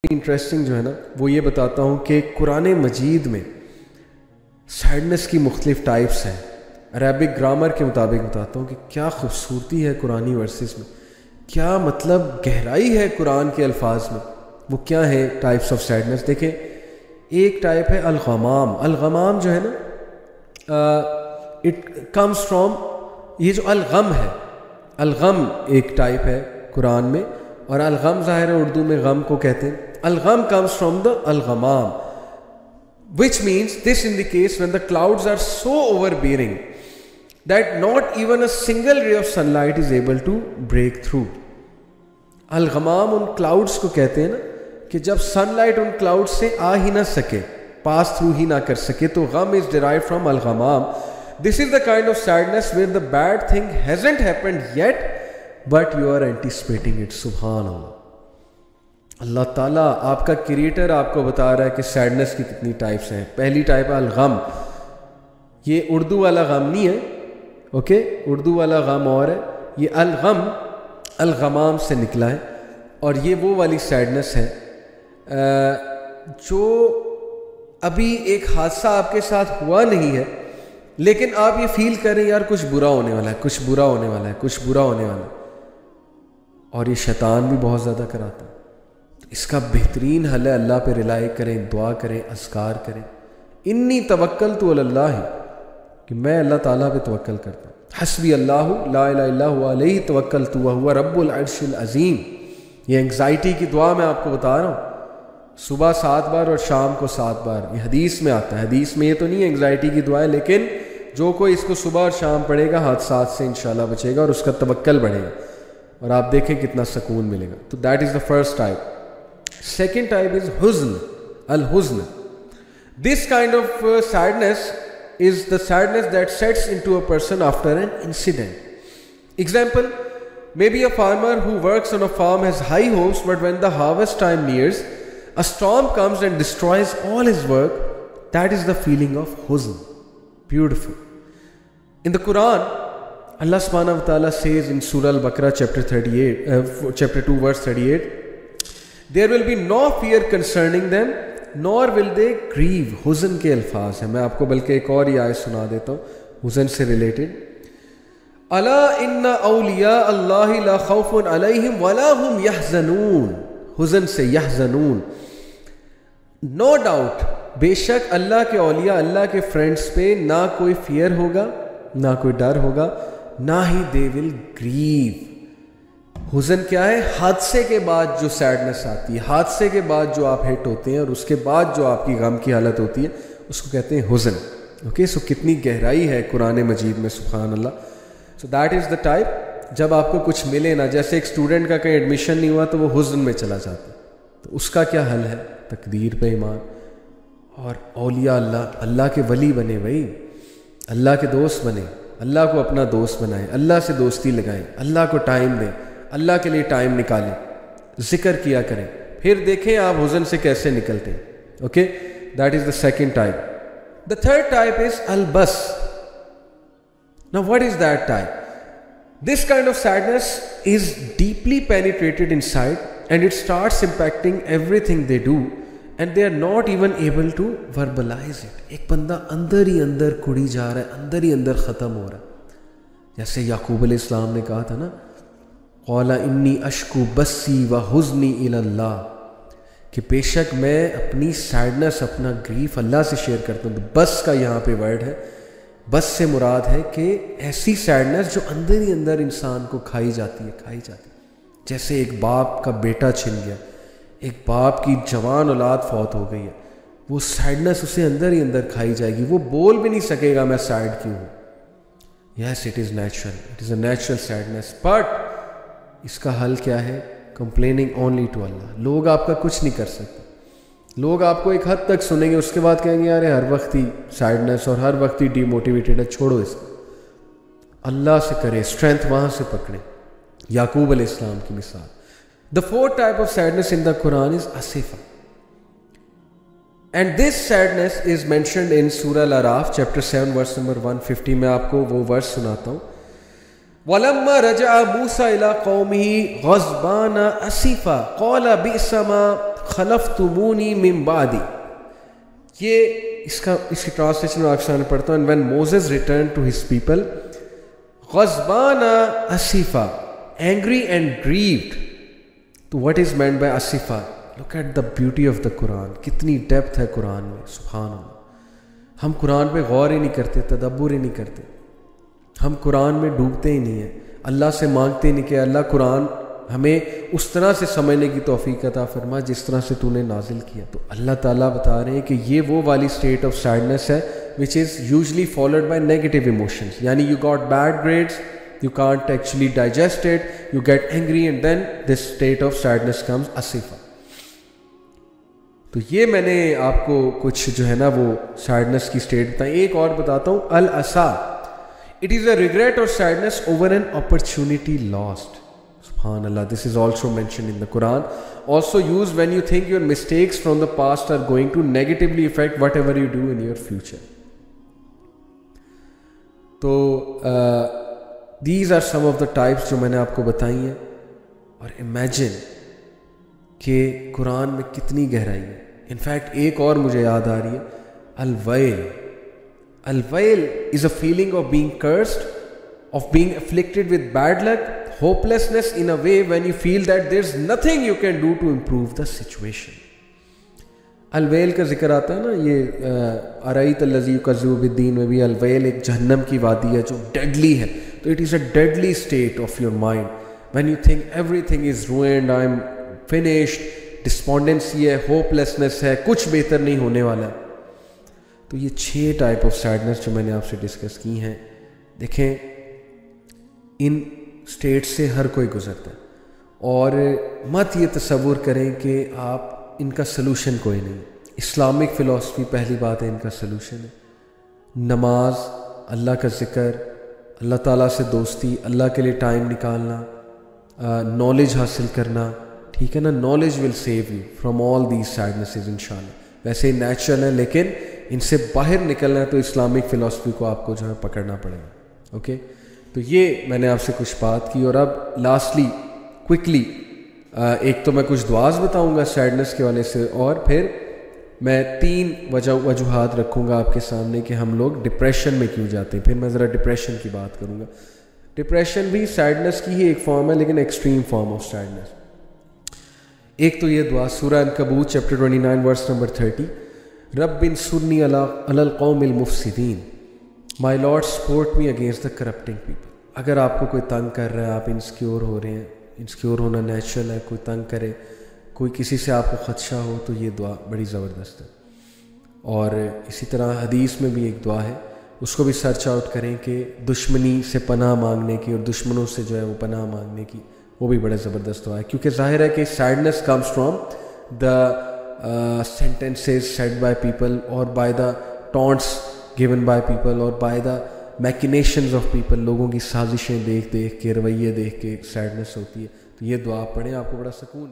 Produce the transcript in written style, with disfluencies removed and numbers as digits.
Interesting جو ہے نا وہ یہ بتاتا ہوں کہ قرآن مجید میں سیڈنس کی مختلف ٹائپس ہیں. عربک گرامر کے مطابق بتاتا ہوں کہ کیا خوبصورتی ہے قرآنی ورسز میں, کیا مطلب گہرائی ہے قرآن کے الفاظ میں. وہ کیا ہے ٹائپس آف سیڈنس؟ دیکھیں, ایک ٹائپ ہے الغمام. الغمام جو ہے نا اٹ کمز فرام, یہ جو الغم ہے, الغم ایک ٹائپ ہے قرآن میں, اور الغم ظاہر ہے اردو میں غم کو کہتے ہیں. الغم comes from the الغمام, which means this indicates when the clouds are so overbearing that not even a single ray of sunlight is able to break through. الغمام ان کلاؤڈز کو کہتے ہیں نا کہ جب سن لائٹ ان کلاؤڈ سے آ ہی نہ سکے, پاس تھرو ہی نہ کر سکے, تو غم از derived from الغمام. This is the kind of sadness where the bad thing hasn't happened yet but you are anticipating it. سبحان اللہ. اللہ تعالیٰ آپ کا کریٹر آپ کو بتا رہا ہے کہ سیڈنس کی کتنی ٹائپس ہیں. پہلی ٹائپ ہے الغم. یہ اردو والا غم نہیں ہے, اوکے, اردو والا غم اور ہے. یہ الغم الغمام سے نکلا ہے, اور یہ وہ والی سیڈنس ہے جو ابھی ایک حادثہ آپ کے ساتھ ہوا نہیں ہے لیکن آپ یہ فیل کریں یار کچھ برا ہونے والا ہے, کچھ برا ہونے والا ہے, کچھ برا ہونے والا ہے, اور یہ شیطان بھی بہت زیادہ کراتا ہے. اس کا بہترین حل ہے اللہ پہ ریلائی کریں, دعا کریں, اذکار کریں. انی توکلت علی اللہ, کہ میں اللہ تعالیٰ پہ توکل کرتا ہوں. حسبی اللہ لا الہ الا هو علیہ توکلت وہو رب العرش العظیم. یہ انگزائٹی کی دعا میں آپ کو بتا رہا ہوں, صبح 7 بار اور شام کو 7 بار. یہ حدیث میں آتا ہے. حدیث میں یہ تو نہیں ہے انگزائٹی کی دعا ہے, لیکن جو کوئی اس کو صبح اور شام پڑھے گا حادثات سے انشاءاللہ بچے گا اور اس کا توکل بڑھے گا, اور آپ دیکھیں کتنا سکون ملے گا. تو that is the first type. Second type is huzn, al-huzn. This kind of sadness is the sadness that sets into a person after an incident. Example, maybe a farmer who works on a farm has high hopes, but when the harvest time nears, a storm comes and destroys all his work. That is the feeling of huzn. Beautiful. In the Quran, Allah subhanahu wa ta'ala says in Surah Al-Baqarah chapter 2 verse 38, there will be no fear concerning them nor will they grieve. حزن کے الفاظ ہیں. میں آپ کو بلکہ ایک اور یہ آیت سنا دیتا ہوں حزن سے ریلیٹڈ. الا ان اولیاء اللہ لا خوف علیہم ولا هم یحزنون. حزن سے یحزنون. نو ڈاؤٹ, بے شک اللہ کے اولیاء, اللہ کے فرینڈس پہ نہ کوئی فیئر ہوگا, نہ کوئی ڈر ہوگا, نہ ہی دے ول گریو. حزن کیا ہے؟ حادثے کے بعد جو سیڈنس آتی ہے, حادثے کے بعد جو آپ ہٹ ہوتے ہیں اور اس کے بعد جو آپ کی غم کی حالت ہوتی ہے اس کو کہتے ہیں حزن. اوکے, سو کتنی گہرائی ہے قرآن مجید میں, سبحان اللہ. So that is the type. جب آپ کو کچھ ملے نا, جیسے ایک اسٹوڈنٹ کا کہیں ایڈمیشن نہیں ہوا تو وہ حزن میں چلا جاتا ہے, تو اس کا کیا حل ہے؟ تقدیر پہ ایمان, اور اولیاء اللہ, اللہ کے ولی بنے بھائی, اللہ کے دوست بنے, اللہ کو اپنا دوست بنائیں, اللہ سے دوستی لگائیں, اللہ کو ٹائم دیں, اللہ کے لیے ٹائم نکالیں, ذکر کیا کریں, پھر دیکھیں آپ حزن سے کیسے نکلتے ہیں. Okay, that is the second type. The third type is البس. Now what is that type? This kind of sadness is deeply penetrated inside and it starts impacting everything they do and they are not even able to verbalize it. ایک بندہ اندر ہی اندر کڑی جا رہا ہے, اندر ہی اندر ختم ہو رہا ہے. جیسے یعقوب علیہ السلام نے کہا تھا نا, قال انی اشکو بسی و حزنی الی اللہ, کہ بے شک میں اپنی سیڈنس, اپنا گریف اللہ سے شیئر کرتا ہوں. بس کا یہاں پہ ورڈ ہے. بس سے مراد ہے کہ ایسی سیڈنس جو اندر ہی اندر انسان کو کھائی جاتی ہے. جیسے ایک باپ کا بیٹا چھن گیا, ایک باپ کی جوان اولاد فوت ہو گئی ہے, وہ سیڈنس اسے اندر ہی اندر کھائی جائے گی, وہ بول بھی نہیں سکے گا میں سیڈ کیوں ہوں. Yes, it is natural, it is a natural sadness. But اس کا حل کیا ہے؟ کمپلیننگ اونلی ٹو اللہ. لوگ آپ کا کچھ نہیں کر سکتے. لوگ آپ کو ایک حد تک سنیں گے, اس کے بعد کہیں گے یار ہر وقت ہی سیڈنس اور ہر وقت ہی ڈی موٹیویٹیڈ ہے, چھوڑو اس کو. اللہ سے کریں, اسٹرینتھ وہاں سے پکڑیں. یعقوب علیہ السلام کی مثال. The fourth type of sadness in the قرآن از اسفا, and this sadness is mentioned in سورہ الاعراف چیپٹر 7 ورس نمبر 150. میں آپ کو وہ ورس سناتا ہوں. وَلَمَّا رَجَعَ مُوسَىٰ إِلَىٰ قَوْمِهِ غَضْبَانَ أَسِفًا قَالَ بِئْسَ مَا خلفتمونی من بعدی. یہ اس کی ٹرانسلیشن میں آپ سامنے پڑھتا ہوں. when Moses returned to his people غضبان Asfa, angry and grieved. تو what is meant by Asfa? look at the beauty of the Quran. کتنی ڈیپتھ ہے قرآن میں, سبحان اللہ. ہم قرآن پہ غور ہی نہیں کرتے, تدبر ہی نہیں کرتے, ہم قرآن میں ڈوبتے ہی نہیں ہیں, اللہ سے مانگتے ہی نہیں کہ اللہ قرآن ہمیں اس طرح سے سمجھنے کی توفیق عطا فرما جس طرح سے تو نے نازل کیا. تو اللہ تعالیٰ بتا رہے ہیں کہ یہ وہ والی اسٹیٹ آف سیڈنس ہے which is usually followed by negative emotions. یعنی you got bad grades, you can't actually digest it, you get angry and then this state of sadness comes asifa. تو یہ میں نے آپ کو کچھ جو ہے نا وہ سیڈنس کی اسٹیٹ بتائیں. ایک اور بتاتا ہوں, الاسا. It is a regret or sadness over an opportunity lost. سبحان اللہ. This is also mention in the قرآن. Also use when you think your mistakes from the past are going to negatively affect whatever you do in your future. تو these are some of the types جو میں نے آپ کو بتائی ہیں. اور امیجن کہ قرآن میں کتنی گہرائی ہے. انفیکٹ ایک اور مجھے یاد آ رہی ہے, الویل. الویل is a feeling of being cursed, of being afflicted with bad luck, hopelessness in a way when you feel that there is nothing you can do to improve the situation. الویل کا ذکر آتا ہے نا, یہ ارایت الذی یکذب بالدین میں بھی الویل ایک جہنم کی وادی ہے جو ڈیڈلی ہے. تو it is a deadly state of your mind when you think everything is ruined, I am finished, despondency ہے, ہوپلیسنس ہے, کچھ بہتر نہیں ہونے والا ہے. تو یہ 6 ٹائپ آف سیڈنس جو میں نے آپ سے ڈسکس کی ہیں, دیکھیں ان اسٹیٹ سے ہر کوئی گزرتا ہے. اور مت یہ تصور کریں کہ آپ ان کا سلوشن کوئی نہیں. اسلامک فلاسفی پہلی بات ہے ان کا سلوشن ہے. نماز, اللہ کا ذکر, اللہ تعالیٰ سے دوستی, اللہ کے لیے ٹائم نکالنا, نالج حاصل کرنا, ٹھیک ہے نا. Knowledge will save you from all these sadnesses انشاءاللہ. ویسے نیچرل ہے لیکن ان سے باہر نکلنا ہے تو اسلامک فلاسفی کو آپ کو جو ہے پکڑنا پڑے گا. اوکے, تو یہ میں نے آپ سے کچھ بات کی. اور اب لاسٹلی کوئکلی ایک تو میں کچھ دعاز بتاؤں گا سیڈنس کے والے سے, اور پھر میں 3 وجوہات رکھوں گا آپ کے سامنے کہ ہم لوگ ڈپریشن میں کیوں جاتے ہیں. پھر میں ذرا ڈپریشن کی بات کروں گا. ڈپریشن بھی سیڈنس کی ہی ایک فارم ہے لیکن ایکسٹریم فارم آف سیڈنس. ایک تو یہ دعا سورہ عنکبوت چیپٹر 29 ورس نمبر 30, رب انصرنی علی القوم المفسدین, my lord support me against the corrupting people. اگر آپ کو کوئی تنگ کر رہا ہے, آپ انسیکیور ہو رہے ہیں, انسیکیور ہونا نیچرل ہے, کوئی تنگ کرے, کوئی کسی سے آپ کو خدشہ ہو, تو یہ دعا بڑی زبردست ہے. اور اسی طرح حدیث میں بھی ایک دعا ہے, اس کو بھی سرچ آؤٹ کریں کہ دشمنی سے پناہ مانگنے کی اور دشمنوں سے جو ہے وہ پناہ مانگنے کی, وہ بھی بڑے زبردست دعا ہے. کیونکہ ظاہر ہے کہ sadness comes from the sentences said by people اور by the taunts given by people اور by the machinations of people. لوگوں کی سازشیں دیکھ کے, رویے دیکھ کے سیڈنس ہوتی ہے. تو یہ دعا پڑھیں, آپ کو بڑا سکون